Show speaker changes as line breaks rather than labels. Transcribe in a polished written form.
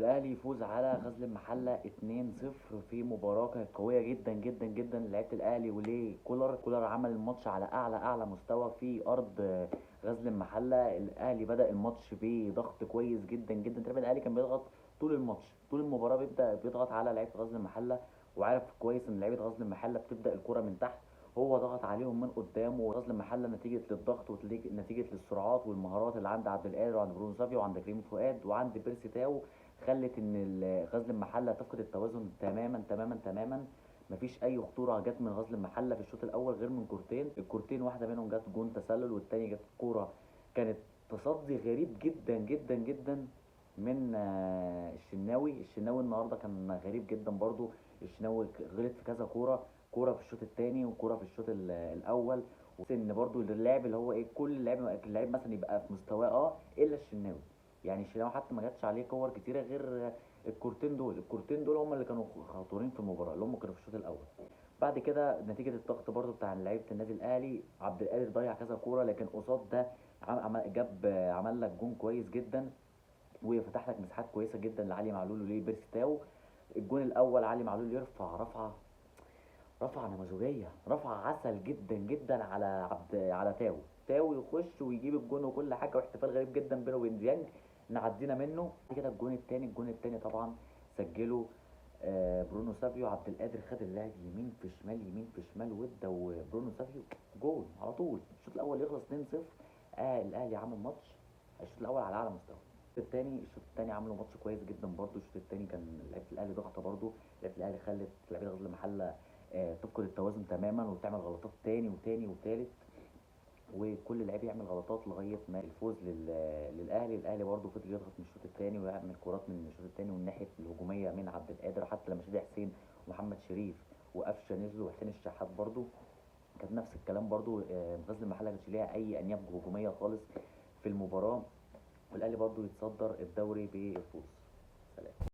الاهلي يفوز على غزل المحله 2-0 في مباراه كانت قويه جدا جدا جدا لعيبه الاهلي. وليه كولر عمل الماتش على اعلى مستوى في ارض غزل المحله. الاهلي بدا الماتش بضغط كويس جدا جدا. تقريبا الاهلي كان بيضغط طول الماتش، طول المباراه بيبدا بيضغط على لعيبه غزل المحله، وعارف كويس ان لعيبه غزل المحله بتبدا الكره من تحت. هو ضغط عليهم من قدام، وغزل المحله نتيجه للضغط ونتيجه للسرعات والمهارات اللي عند عبد القادر وعند برونو سافيو وعند كريم فؤاد وعند بيرسي تاو، خلت ان غزل المحله تفقد التوازن تماما تماما تماما. مفيش اي خطوره جت من غزل المحله في الشوط الاول غير من كورتين. الكورتين واحده منهم جت جون تسلل، والتاني جت كوره كانت تصدي غريب جدا جدا جدا من الشناوي النهارده كان غريب جدا برضو. الشناوي غلط في كذا كوره، كوره في الشوط الثاني وكوره في الشوط الاول. وان برضو اللاعب اللي هو ايه، كل اللاعب مثلا يبقى في مستواه الا الشناوي. يعني الشناوي حتى ما جاتش عليه كور كتيره غير الكورتين دول هم اللي كانوا خطورين في المباراه، اللي هم كانوا في الشوط الاول. بعد كده نتيجه الضغط برضو بتاع لعيبه النادي الاهلي، عبد القادر ضيع كذا كوره، لكن قصاد ده عمل لك جون كويس جدا، وفتح لك مساحات كويسه جدا لعلي معلول وليه بيرسي تاو. الجون الاول علي معلول يرفع رفعه نموذجيه، رفعه عسل جدا جدا على تاو يخش ويجيب الجون وكل حاجه، واحتفال غريب جدا بينه وبين ديانج نعدينا منه. بعد كده الجون التاني طبعا سجله برونو سافيو. عبد القادر خد اللاعب يمين في شمال يمين في شمال وادى، وبرونو سافيو جول على طول. الشوط الاول يخلص 2-0. الاهلي عمل ماتش الشوط الاول على اعلى مستوى. الشوط الثاني عملوا ماتش كويس جدا برضو. الشوط الثاني كان لعيبه الاهلي ضغطه برضو. لعيبه الاهلي خلت لعيبه غزل المحله تفقد التوازن تماما وتعمل غلطات تاني وتاني وتالت، وكل لعيب يعمل غلطات لغايه ما الفوز الاهلي برضو فضل يضغط من الشوط الثاني ويعمل كورات من الشوط الثاني والناحيه الهجوميه من عبد القادر، حتى لما شادي حسين ومحمد شريف وقفشه نزلوا وحسين الشحات برضو كانت نفس الكلام برضو. غزل المحله ما كانش ليها اي انياب هجوميه خالص في المباراه. والاهلي برضو يتصدر الدوري بالفوز. سلام.